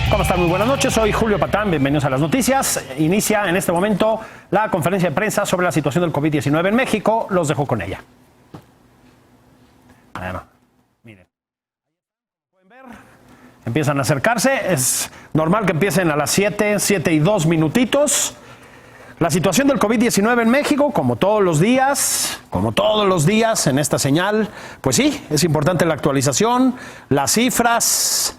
¿Cómo están? Muy buenas noches, soy Julio Patán, bienvenidos a las noticias. Inicia en este momento la conferencia de prensa sobre la situación del COVID-19 en México. Los dejo con ella. Además, miren. Pueden ver, empiezan a acercarse, es normal que empiecen a las 7 y 2 minutitos. La situación del COVID-19 en México, como todos los días en esta señal, pues sí, es importante la actualización, las cifras,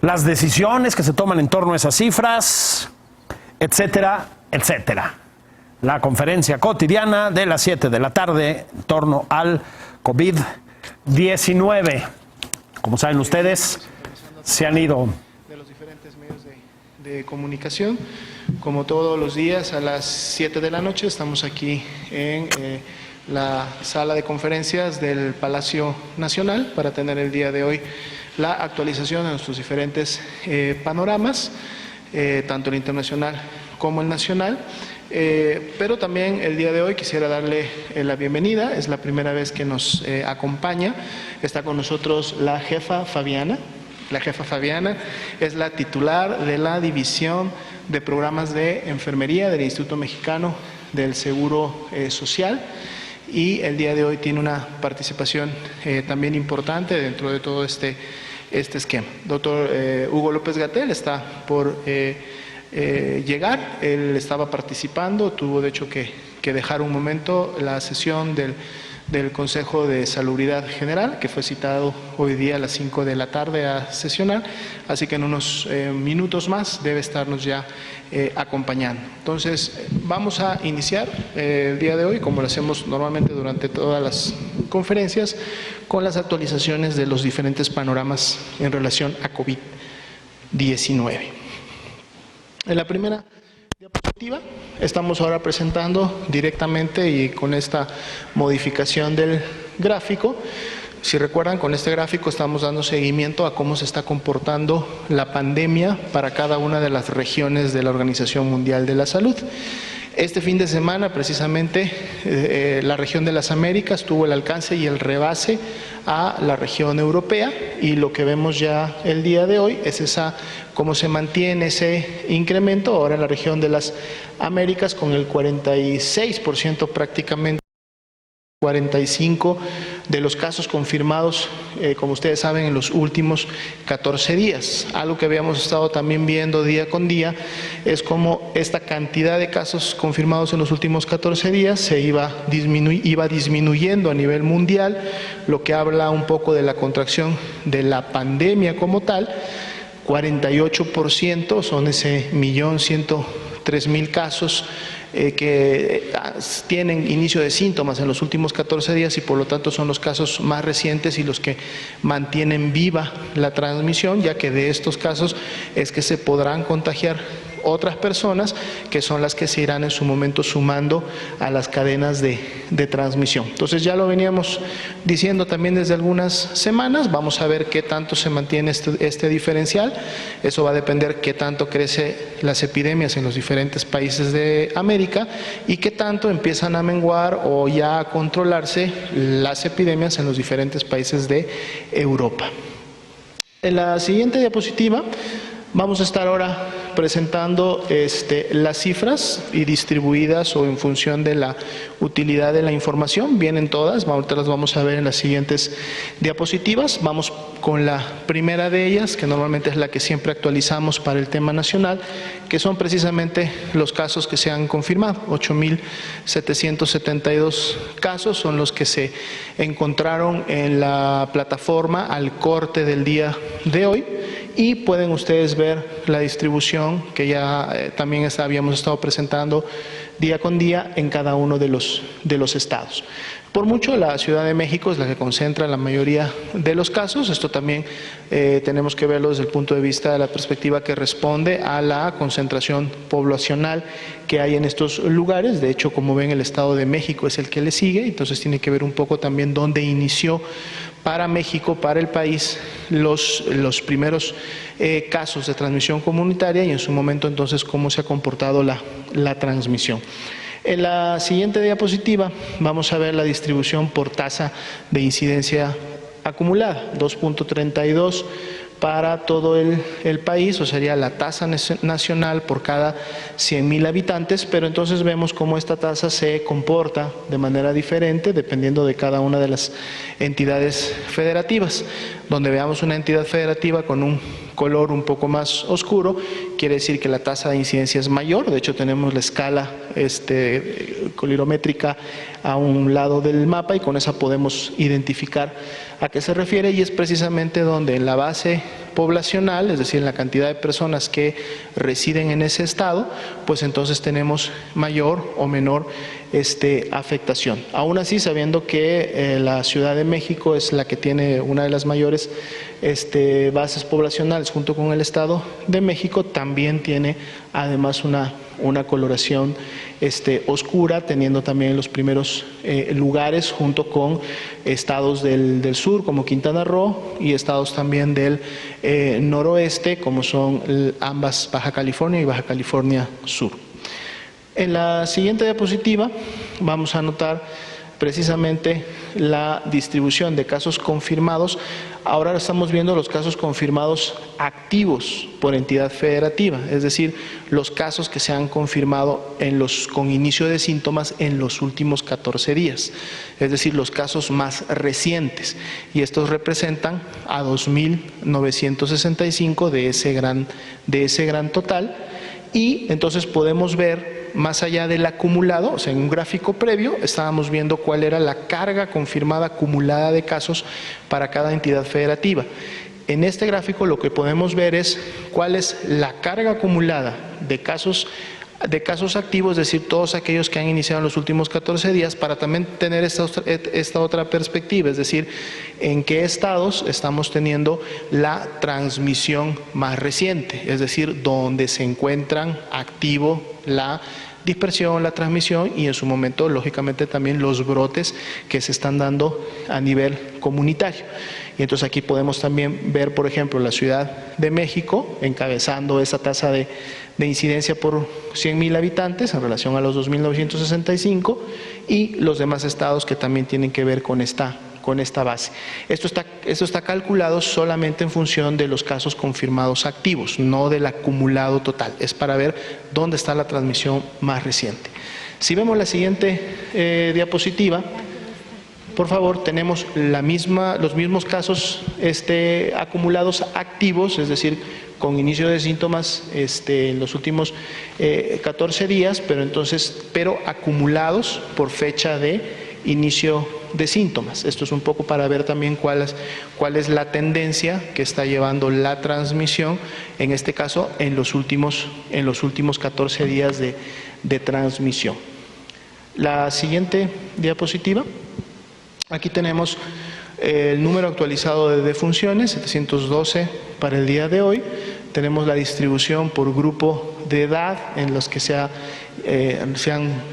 las decisiones que se toman en torno a esas cifras, etcétera, etcétera. La conferencia cotidiana de las 7 de la tarde en torno al COVID-19. Como saben ustedes, se han ido de los diferentes medios de comunicación. Como todos los días a las 7 de la noche estamos aquí en la sala de conferencias del Palacio Nacional para tener el día de hoy la actualización de nuestros diferentes panoramas, tanto el internacional como el nacional. Pero también el día de hoy quisiera darle la bienvenida, es la primera vez que nos acompaña, está con nosotros la jefa Fabiana. La jefa Fabiana es la titular de la División de Programas de Enfermería del Instituto Mexicano del Seguro Social, y el día de hoy tiene una participación también importante dentro de todo este esquema. Doctor Hugo López-Gatell está por llegar, él estaba participando, tuvo de hecho que dejar un momento la sesión del Consejo de Salubridad General, que fue citado hoy día a las 5 de la tarde a sesionar, así que en unos minutos más debe estarnos ya acompañando. Entonces, vamos a iniciar el día de hoy, como lo hacemos normalmente durante todas las conferencias, con las actualizaciones de los diferentes panoramas en relación a COVID-19. En la primera diapositiva estamos ahora presentando directamente y con esta modificación del gráfico. Si recuerdan, con este gráfico estamos dando seguimiento a cómo se está comportando la pandemia para cada una de las regiones de la Organización Mundial de la Salud. Este fin de semana, precisamente, la región de las Américas tuvo el alcance y el rebase a la región europea, y lo que vemos ya el día de hoy es cómo se mantiene ese incremento ahora en la región de las Américas, con el 46% prácticamente. 45 de los casos confirmados, como ustedes saben, en los últimos 14 días. Algo que habíamos estado también viendo día con día es cómo esta cantidad de casos confirmados en los últimos 14 días se iba disminuyendo a nivel mundial, lo que habla un poco de la contracción de la pandemia como tal. 48% son ese 1.103.000 casos que tienen inicio de síntomas en los últimos 14 días, y por lo tanto son los casos más recientes y los que mantienen viva la transmisión, ya que de estos casos es que se podrán contagiar otras personas, que son las que se irán en su momento sumando a las cadenas de transmisión. Entonces, ya lo veníamos diciendo también desde algunas semanas, vamos a ver qué tanto se mantiene este diferencial. Eso va a depender qué tanto crece las epidemias en los diferentes países de América y qué tanto empiezan a menguar o ya a controlarse las epidemias en los diferentes países de Europa. En la siguiente diapositiva vamos a estar ahora presentando las cifras y distribuidas o en función de la utilidad de la información. Vienen todas, ahorita las vamos a ver en las siguientes diapositivas. Vamos con la primera de ellas, que normalmente es la que siempre actualizamos para el tema nacional, que son precisamente los casos que se han confirmado. 8.772 casos son los que se encontraron en la plataforma al corte del día de hoy, y pueden ustedes ver la distribución que ya también habíamos estado presentando día con día en cada uno de los estados. Por mucho, la Ciudad de México es la que concentra la mayoría de los casos. Esto también tenemos que verlo desde el punto de vista de la perspectiva que responde a la concentración poblacional que hay en estos lugares. De hecho, como ven, el Estado de México es el que le sigue, entonces tiene que ver un poco también dónde inició para México, para el país, los primeros casos de transmisión comunitaria, y en su momento entonces cómo se ha comportado la transmisión. En la siguiente diapositiva vamos a ver la distribución por tasa de incidencia acumulada, 2.32 para todo el país, o sería la tasa nacional por cada 100.000 habitantes, pero entonces vemos cómo esta tasa se comporta de manera diferente dependiendo de cada una de las entidades federativas. Donde veamos una entidad federativa con un color un poco más oscuro, quiere decir que la tasa de incidencia es mayor. De hecho, tenemos la escala colirométrica a un lado del mapa y con esa podemos identificar a qué se refiere, y es precisamente donde en la base poblacional, es decir, en la cantidad de personas que residen en ese estado, pues entonces tenemos mayor o menor afectación. Aún así, sabiendo que la Ciudad de México es la que tiene una de las mayores bases poblacionales junto con el Estado de México, también tiene además una coloración oscura, teniendo también los primeros lugares junto con estados del sur como Quintana Roo y estados también del noroeste como son ambas Baja California y Baja California Sur. En la siguiente diapositiva vamos a notar precisamente la distribución de casos confirmados. Ahora estamos viendo los casos confirmados activos por entidad federativa, es decir, los casos que se han confirmado con inicio de síntomas en los últimos 14 días, es decir, los casos más recientes, y estos representan a 2.965 de ese gran total. Y entonces podemos ver más allá del acumulado, o sea, en un gráfico previo estábamos viendo cuál era la carga confirmada acumulada de casos para cada entidad federativa. En este gráfico lo que podemos ver es cuál es la carga acumulada de casos activos, es decir, todos aquellos que han iniciado en los últimos 14 días, para también tener esta otra perspectiva, es decir, en qué estados estamos teniendo la transmisión más reciente, es decir, donde se encuentran activo la dispersión, la transmisión y en su momento, lógicamente, también los brotes que se están dando a nivel comunitario. Y entonces aquí podemos también ver, por ejemplo, la Ciudad de México encabezando esa tasa de incidencia por 100.000 habitantes en relación a los 2.965 y los demás estados que también tienen que ver con esta base. Esto está calculado solamente en función de los casos confirmados activos, no del acumulado total. Es para ver dónde está la transmisión más reciente. Si vemos la siguiente diapositiva, por favor, tenemos los mismos casos acumulados activos, es decir, con inicio de síntomas en los últimos 14 días, pero acumulados por fecha de inicio de síntomas. Esto es un poco para ver también cuál es la tendencia que está llevando la transmisión, en este caso en los últimos 14 días de transmisión. La siguiente diapositiva. Aquí tenemos el número actualizado de defunciones, 712 para el día de hoy. Tenemos la distribución por grupo de edad en los que se han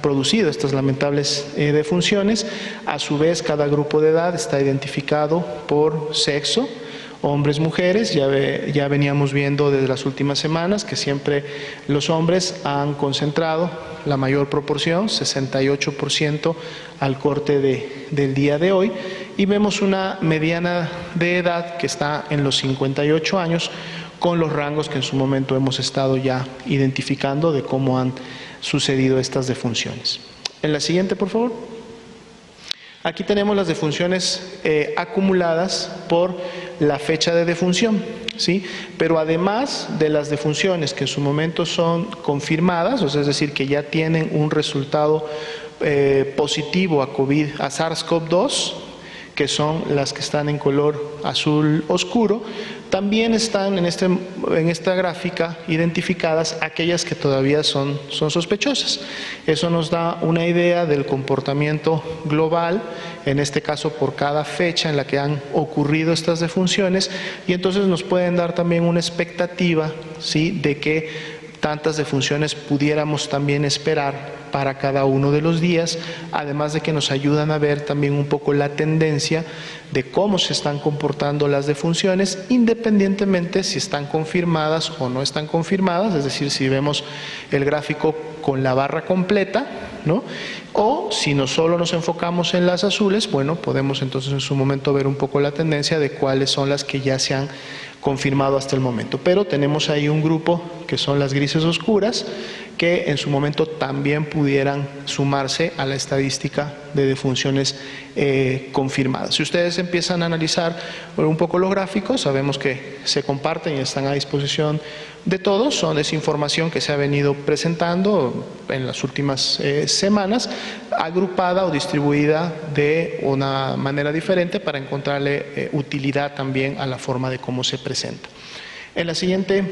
producido estas lamentables defunciones. A su vez, cada grupo de edad está identificado por sexo, hombres, mujeres. Ya veníamos viendo desde las últimas semanas que siempre los hombres han concentrado la mayor proporción, 68% al corte del día de hoy, y vemos una mediana de edad que está en los 58 años, con los rangos que en su momento hemos estado ya identificando de cómo han sucedido estas defunciones. En la siguiente, por favor. Aquí tenemos las defunciones acumuladas por la fecha de defunción, ¿sí? Pero además de las defunciones que en su momento son confirmadas, o sea, es decir, que ya tienen un resultado positivo a SARS-CoV-2, que son las que están en color azul oscuro, también están en esta gráfica identificadas aquellas que todavía son sospechosas. Eso nos da una idea del comportamiento global, en este caso por cada fecha en la que han ocurrido estas defunciones, y entonces nos pueden dar también una expectativa, ¿sí?, de que tantas defunciones pudiéramos también esperar para cada uno de los días, además de que nos ayudan a ver también un poco la tendencia de cómo se están comportando las defunciones, independientemente si están confirmadas o no están confirmadas. Es decir, si vemos el gráfico con la barra completa, ¿no? O si no solo nos enfocamos en las azules, bueno, podemos entonces en su momento ver un poco la tendencia de cuáles son las que ya se han confirmado hasta el momento. Pero tenemos ahí un grupo que son las grises oscuras, que en su momento también pudieran sumarse a la estadística de defunciones confirmadas. Si ustedes empiezan a analizar un poco los gráficos, sabemos que se comparten y están a disposición de todos. Es información que se ha venido presentando en las últimas semanas, agrupada o distribuida de una manera diferente para encontrarle utilidad también a la forma de cómo se presenta. En la siguiente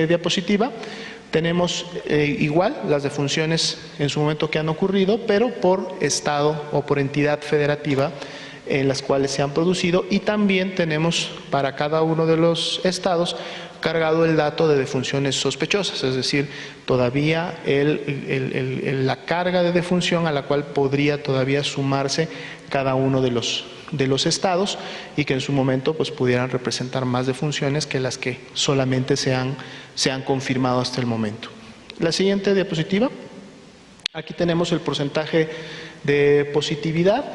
diapositiva tenemos igual las defunciones en su momento que han ocurrido, pero por estado o por entidad federativa en las cuales se han producido, y también tenemos para cada uno de los estados cargado el dato de defunciones sospechosas, es decir, todavía la carga de defunción a la cual podría todavía sumarse cada uno de los estados, y que en su momento pues pudieran representar más defunciones que las que solamente se han confirmado hasta el momento. La siguiente diapositiva, aquí tenemos el porcentaje de positividad.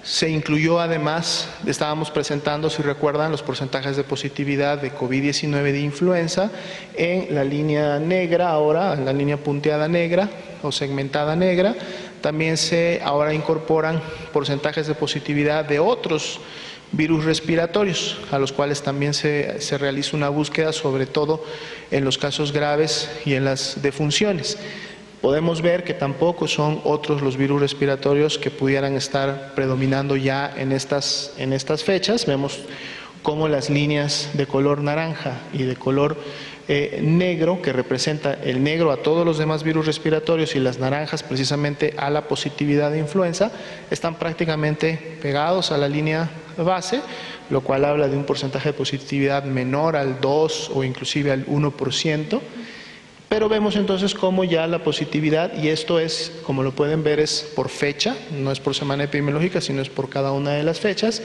Se incluyó además, estábamos presentando, si recuerdan, los porcentajes de positividad de COVID-19 de influenza en la línea negra, ahora en la línea punteada negra o segmentada negra. También se ahora incorporan porcentajes de positividad de otros virus respiratorios, a los cuales también se realiza una búsqueda, sobre todo en los casos graves y en las defunciones. Podemos ver que tampoco son otros los virus respiratorios que pudieran estar predominando ya en estas fechas. Vemos cómo las líneas de color naranja y de color negro, que representa el negro a todos los demás virus respiratorios y las naranjas precisamente a la positividad de influenza, están prácticamente pegados a la línea base, lo cual habla de un porcentaje de positividad menor al 2 o inclusive al 1%. Pero vemos entonces cómo ya la positividad, y esto es, como lo pueden ver, es por fecha, no es por semana epidemiológica, sino es por cada una de las fechas,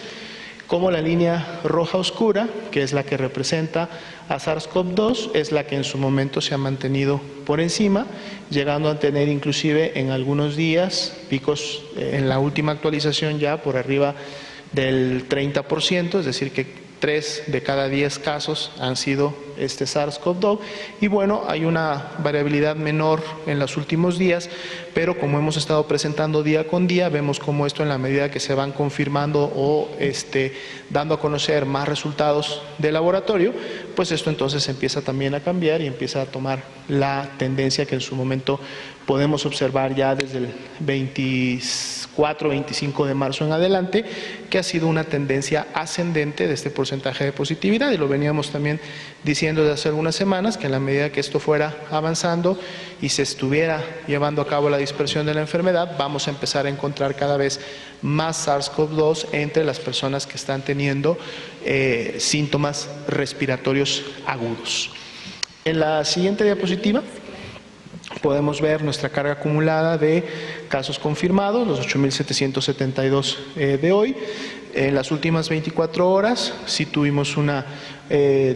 como la línea roja oscura, que es la que representa a SARS-CoV-2, es la que en su momento se ha mantenido por encima, llegando a tener inclusive en algunos días picos en la última actualización ya por arriba del 30%, es decir que 3 de cada 10 casos han sido SARS-CoV-2, y bueno, hay una variabilidad menor en los últimos días, pero como hemos estado presentando día con día, vemos cómo esto, en la medida que se van confirmando o dando a conocer más resultados de laboratorio, pues esto entonces empieza también a cambiar y empieza a tomar la tendencia que en su momento podemos observar ya desde el 24-25 de marzo en adelante, que ha sido una tendencia ascendente de este porcentaje de positividad, y lo veníamos también diciendo desde hace algunas semanas, que en la medida que esto fuera avanzando y se estuviera llevando a cabo la dispersión de la enfermedad, vamos a empezar a encontrar cada vez más SARS-CoV-2 entre las personas que están teniendo síntomas respiratorios agudos. En la siguiente diapositiva podemos ver nuestra carga acumulada de casos confirmados, los 8.772 de hoy. En las últimas 24 horas sí tuvimos una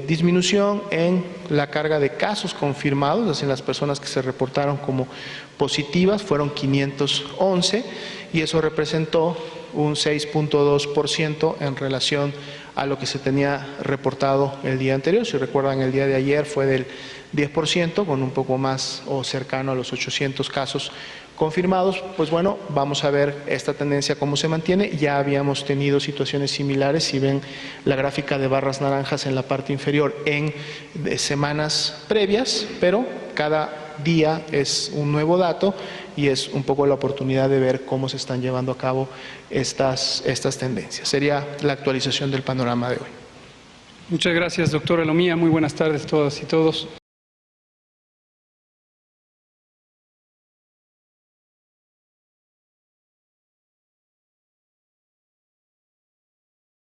disminución en la carga de casos confirmados, es decir, las personas que se reportaron como positivas fueron 511, y eso representó un 6.2% en relación a lo que se tenía reportado el día anterior. Si recuerdan, el día de ayer fue del 10%, con un poco más o cercano a los 800 casos confirmados. Pues bueno, vamos a ver esta tendencia cómo se mantiene. Ya habíamos tenido situaciones similares, si ven la gráfica de barras naranjas en la parte inferior, en semanas previas, pero cada día es un nuevo dato y es un poco la oportunidad de ver cómo se están llevando a cabo estas tendencias. Sería la actualización del panorama de hoy. Muchas gracias, doctor Elomía. Muy buenas tardes a todas y todos.